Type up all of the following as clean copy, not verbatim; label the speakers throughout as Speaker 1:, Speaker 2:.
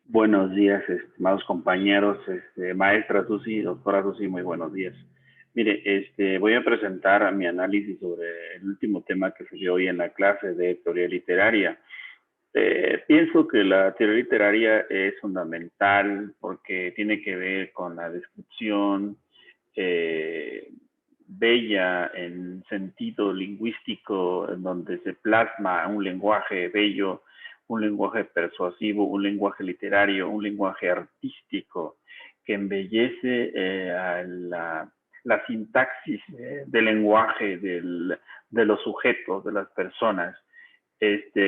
Speaker 1: Buenos días, estimados compañeros, maestra Susi, doctora Susi, muy buenos días. Mire, voy a presentar mi análisis sobre el último tema que se dio hoy en la clase de teoría literaria. Pienso que la teoría literaria es fundamental porque tiene que ver con la descripción bella en sentido lingüístico, en donde se plasma un lenguaje bello, un lenguaje persuasivo, un lenguaje literario, un lenguaje artístico que embellece la sintaxis del lenguaje de los sujetos, de las personas.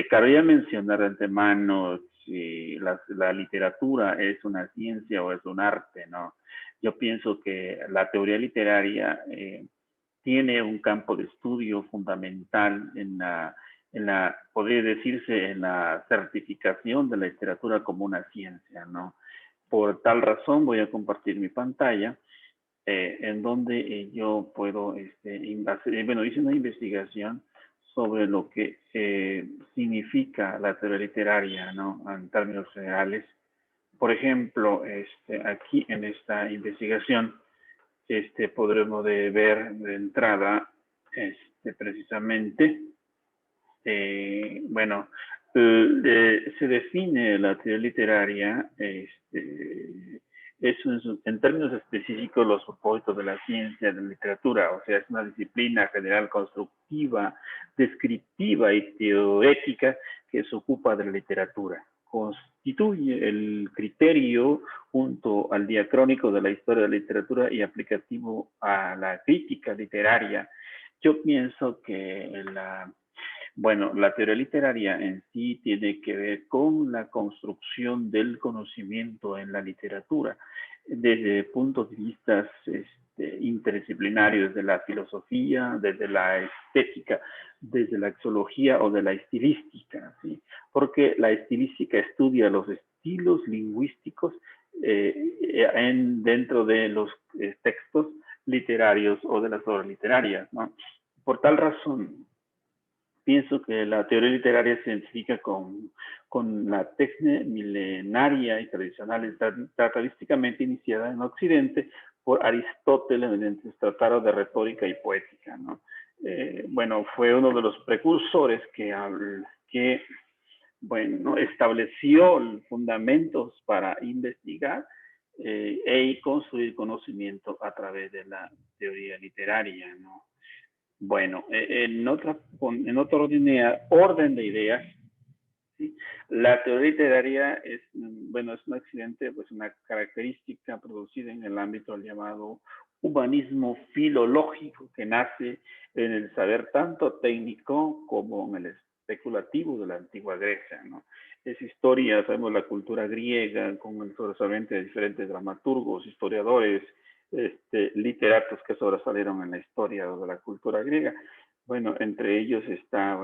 Speaker 1: Cabría mencionar de antemano si la literatura es una ciencia o es un arte, ¿no? Yo pienso que la teoría literaria tiene un campo de estudio fundamental podría decirse, en la certificación de la literatura como una ciencia, ¿no? Por tal razón voy a compartir mi pantalla, en donde yo puedo, hice una investigación sobre lo que significa la teoría literaria, ¿no? En términos generales. Por ejemplo, aquí en esta investigación, podremos ver de entrada, precisamente, bueno, se define la teoría literaria, en términos específicos, los propósitos de la ciencia de la literatura, o sea, es una disciplina general constructiva, descriptiva y teorética que se ocupa de la literatura. Constituye el criterio junto al diacrónico de la historia de la literatura y aplicativo a la crítica literaria. Yo pienso que la teoría literaria en sí tiene que ver con la construcción del conocimiento en la literatura, desde puntos de vista interdisciplinarios, desde la filosofía, desde la estética, desde la exología o de la estilística, ¿sí? Porque la estilística estudia los estilos lingüísticos dentro de los textos literarios o de las obras literarias, ¿no? Por tal razón, pienso que la teoría literaria se identifica con la técnica milenaria y tradicional, tratadísticamente iniciada en Occidente por Aristóteles mediante sus tratados de retórica y poética, ¿no? Fue uno de los precursores que estableció fundamentos para investigar y construir conocimiento a través de la teoría literaria, ¿no? Bueno, en otro orden de ideas, ¿sí? La teoría literaria es un accidente, pues una característica producida en el ámbito del llamado humanismo filológico, que nace en el saber tanto técnico como en el especulativo de la antigua Grecia, ¿no? Es historia, sabemos la cultura griega, con el sobresaliente de diferentes dramaturgos, historiadores, literatos que sobresalieron en la historia de la cultura griega. Bueno, entre ellos está,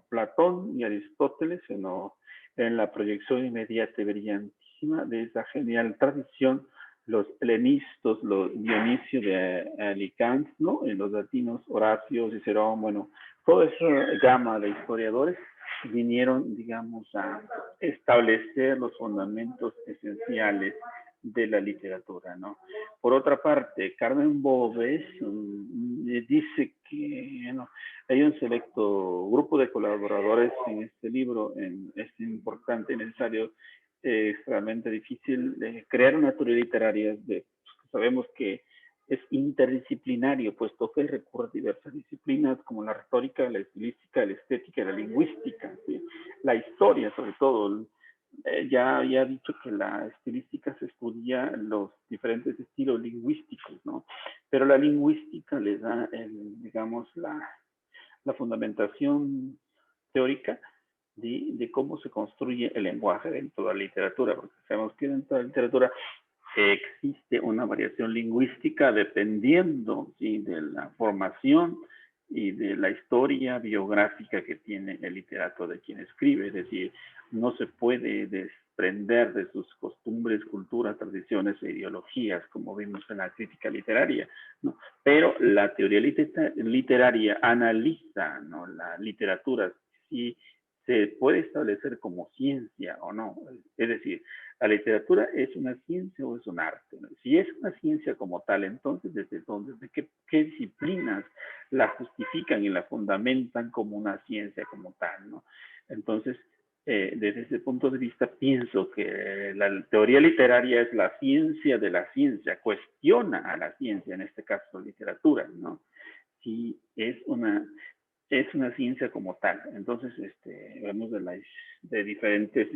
Speaker 1: Platón y Aristóteles, en la proyección inmediata y brillantísima de esa genial tradición, los helenistas, los Dionisio de Alicante, ¿no? En los latinos, Horacio, Cicerón, toda esa gama de historiadores vinieron, digamos, a establecer los fundamentos esenciales de la literatura, ¿no? Por otra parte, Carmen Boves dice que hay un selecto grupo de colaboradores en este libro, es importante y necesario, extremadamente difícil crear una teoría literaria. Sabemos que es interdisciplinario, puesto que recurre a diversas disciplinas como la retórica, la estilística, la estética, la lingüística, ¿sí? La historia, sobre todo. Ya había dicho que la estilística se estudia los diferentes estilos lingüísticos, ¿no? Pero la lingüística le da, digamos, la fundamentación teórica de cómo se construye el lenguaje dentro de la literatura, porque sabemos que dentro de la literatura existe una variación lingüística dependiendo, ¿sí?, de la formación y de la historia biográfica que tiene el literato de quien escribe. Es decir, no se puede desprender de sus costumbres, culturas, tradiciones e ideologías, como vimos en la crítica literaria, ¿no? Pero la teoría literaria analiza, ¿no?, la literatura, si se puede establecer como ciencia o no. Es decir, ¿la literatura es una ciencia o es un arte? Si es una ciencia como tal, entonces, ¿desde qué disciplinas la justifican y la fundamentan como una ciencia como tal, ¿no? Entonces, desde ese punto de vista, pienso que la teoría literaria es la ciencia de la ciencia, cuestiona a la ciencia, en este caso literatura, ¿no? Si es una ciencia como tal. Entonces, hablamos de diferentes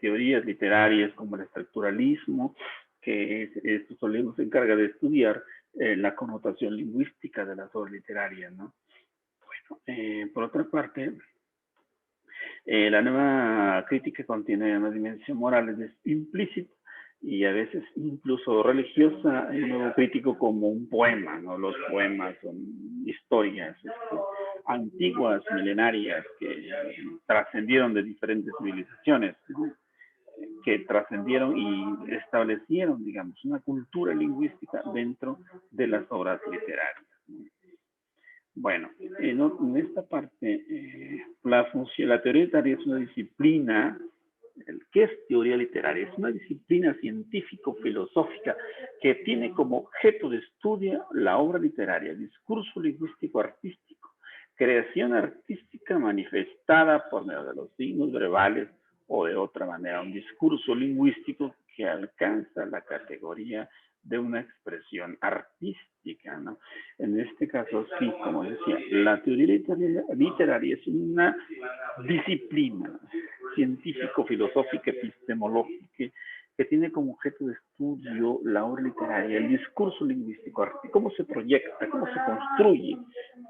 Speaker 1: teorías literarias como el estructuralismo, que esto solemos se encarga de estudiar la connotación lingüística de las obras literarias, ¿no? Bueno, por otra parte, la nueva crítica contiene una dimensión moral implícita y a veces incluso religiosa. El nuevo crítico como un poema, ¿no? Los poemas son historias antiguas, milenarias, que trascendieron de diferentes civilizaciones, ¿no?, que trascendieron y establecieron, digamos, una cultura lingüística dentro de las obras literarias. Bueno, en esta parte, la teoría literaria es una disciplina. ¿Qué es teoría literaria? Es una disciplina científico-filosófica que tiene como objeto de estudio la obra literaria, discurso lingüístico artístico, creación artística manifestada por medio de los signos verbales o de otra manera, un discurso lingüístico que alcanza la categoría de una expresión artística, ¿no? En este caso, sí, como decía, la teoría literaria es una disciplina científico-filosófica, epistemológica, que tiene como objeto de estudio la obra literaria, el discurso lingüístico, cómo se proyecta, cómo se construye,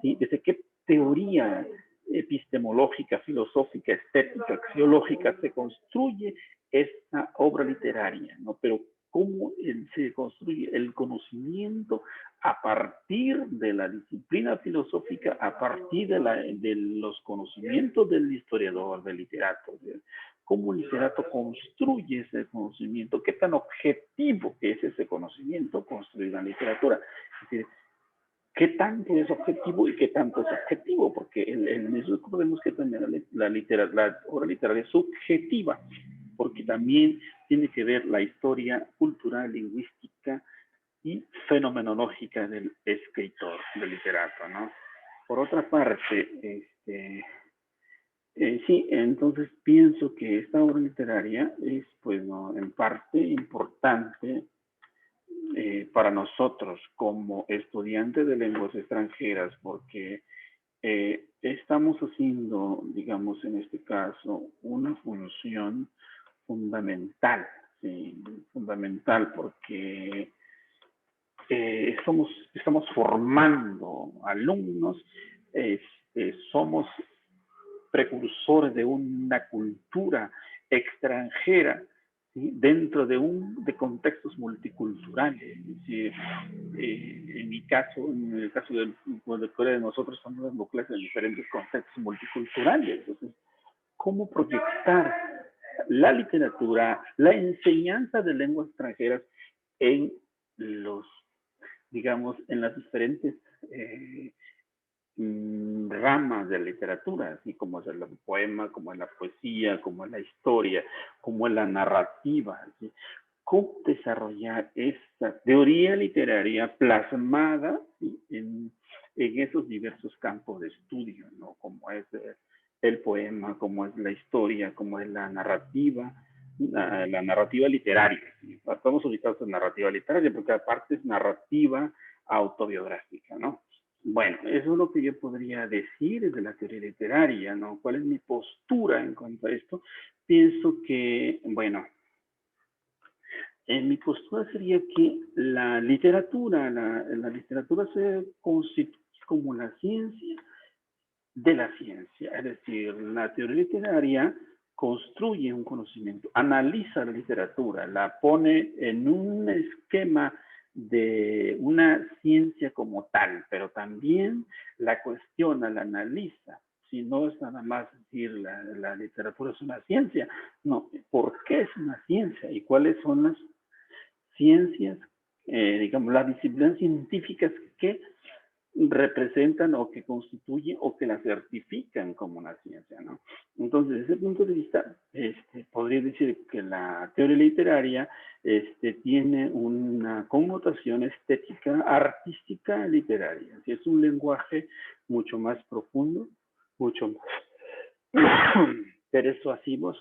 Speaker 1: ¿sí?, desde qué teoría epistemológica, filosófica, estética, axiológica se construye esta obra literaria, ¿no? Pero cómo se construye el conocimiento a partir de la disciplina filosófica, a partir de los conocimientos del historiador, del literato. ¿Cómo el literato construye ese conocimiento? ¿Qué tan objetivo es ese conocimiento construido en literatura? Es decir, ¿qué tanto es objetivo y qué tanto es objetivo? Porque en eso recordemos que también la obra literaria es subjetiva, porque también tiene que ver la historia cultural, lingüística y fenomenológica del escritor, del literato, ¿no? Por otra parte, sí, entonces pienso que esta obra literaria es, pues, ¿no?, en parte importante para nosotros como estudiantes de lenguas extranjeras, porque estamos haciendo, digamos, en este caso, una función fundamental, ¿sí? Fundamental, porque estamos formando alumnos, somos precursores de una cultura extranjera, ¿sí?, dentro de contextos multiculturales. Es decir, en el caso de la escuela de nosotros, estamos dando clases en diferentes contextos multiculturales. Entonces, ¿cómo proyectar la literatura, la enseñanza de lenguas extranjeras en los, digamos, en las diferentes ramas de la literatura, así como es el poema, como es la poesía, como es la historia, como es la narrativa, ¿sí? ¿Cómo desarrollar esta teoría literaria plasmada, ¿sí?, en esos diversos campos de estudio, ¿no? Como es el poema, como es la historia, como es la narrativa, la narrativa literaria, ¿sí? Estamos ubicados en narrativa literaria porque aparte es narrativa autobiográfica, ¿no? Bueno, eso es lo que yo podría decir de la teoría literaria, ¿no? ¿Cuál es mi postura en cuanto a esto? Pienso que, bueno, mi postura sería que la literatura se constituye como la ciencia de la ciencia. Es decir, la teoría literaria construye un conocimiento, analiza la literatura, la pone en un esquema de una ciencia como tal, pero también la cuestiona, la analiza, ¿sí? No es nada más decir la literatura es una ciencia, no, ¿por qué es una ciencia? ¿Y cuáles son las ciencias, digamos, las disciplinas científicas que representan o que constituyen o que la certifican como una ciencia, ¿no? Entonces, desde ese punto de vista, podría decir que la teoría literaria tiene una connotación estética, artística, literaria. Es un lenguaje mucho más profundo, mucho más persuasivo,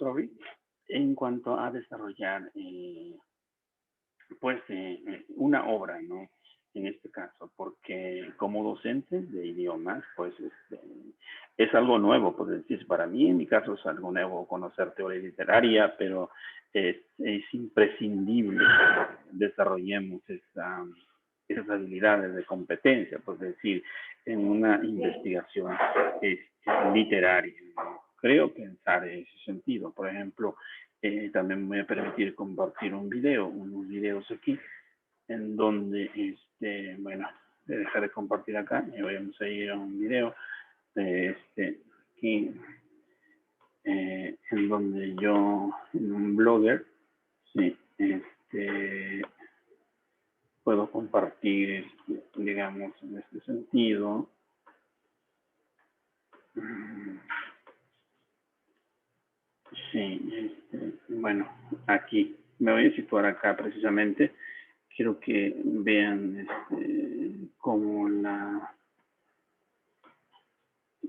Speaker 1: en cuanto a desarrollar pues una obra, ¿no? En este caso, porque como docente de idiomas, pues es algo nuevo, pues decir, para mí en mi caso es algo nuevo conocer teoría literaria, pero es imprescindible que desarrollemos esas habilidades de competencia, pues decir, en una investigación literaria, ¿no? Creo pensar en ese sentido. Por ejemplo, también me voy a permitir compartir unos videos aquí, en donde, bueno, de dejar de compartir acá, y vamos a ir a un video, aquí, en donde yo, en un blogger, sí, puedo compartir, digamos, en este sentido. Sí, bueno, aquí me voy a situar acá precisamente. Quiero que vean cómo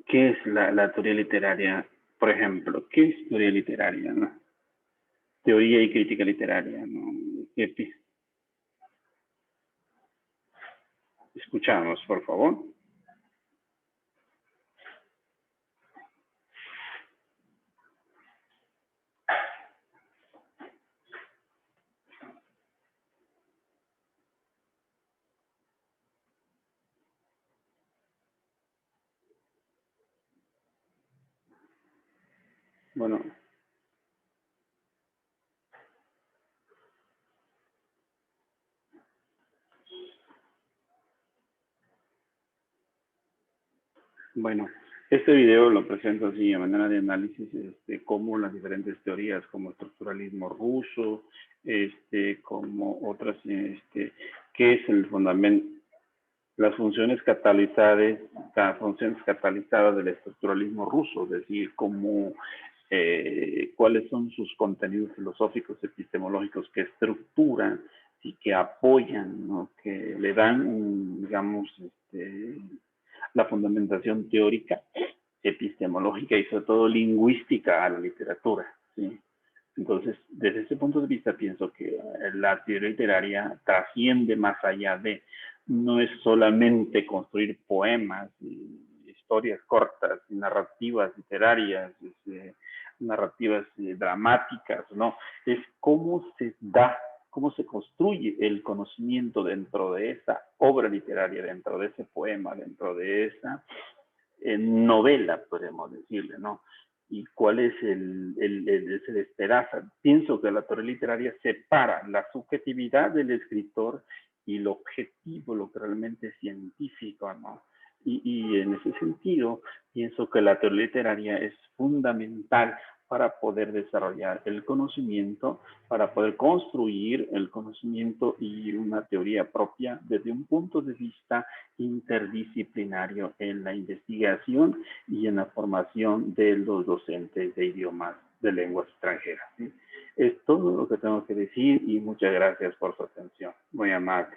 Speaker 1: qué es la teoría literaria. Por ejemplo, ¿qué es teoría literaria? ¿No? Teoría y crítica literaria, ¿no? Escuchamos, por favor. Bueno, bueno, este video lo presento así a manera de análisis, cómo las diferentes teorías, como estructuralismo ruso, como otras, qué es el fundamento, las funciones catalizadas del estructuralismo ruso, es decir, cómo, cuáles son sus contenidos filosóficos, epistemológicos que estructuran y que apoyan, ¿no? Que le dan, digamos, la fundamentación teórica, epistemológica y sobre todo lingüística a la literatura, ¿sí? Entonces, desde ese punto de vista, pienso que la teoría literaria trasciende más allá de, no es solamente construir poemas, y historias cortas, y narrativas literarias, narrativas dramáticas, ¿no? Es cómo se da, cómo se construye el conocimiento dentro de esa obra literaria, dentro de ese poema, dentro de esa novela, podemos decirle, ¿no? Y cuál es se desperaza. Pienso que la teoría literaria separa la subjetividad del escritor y lo objetivo, lo que realmente es científico, ¿no? Y en ese sentido, pienso que la teoría literaria es fundamental para poder desarrollar el conocimiento, para poder construir el conocimiento y una teoría propia desde un punto de vista interdisciplinario en la investigación y en la formación de los docentes de idiomas de lenguas extranjeras, ¿sí? Es todo lo que tengo que decir y muchas gracias por su atención. Muy amable.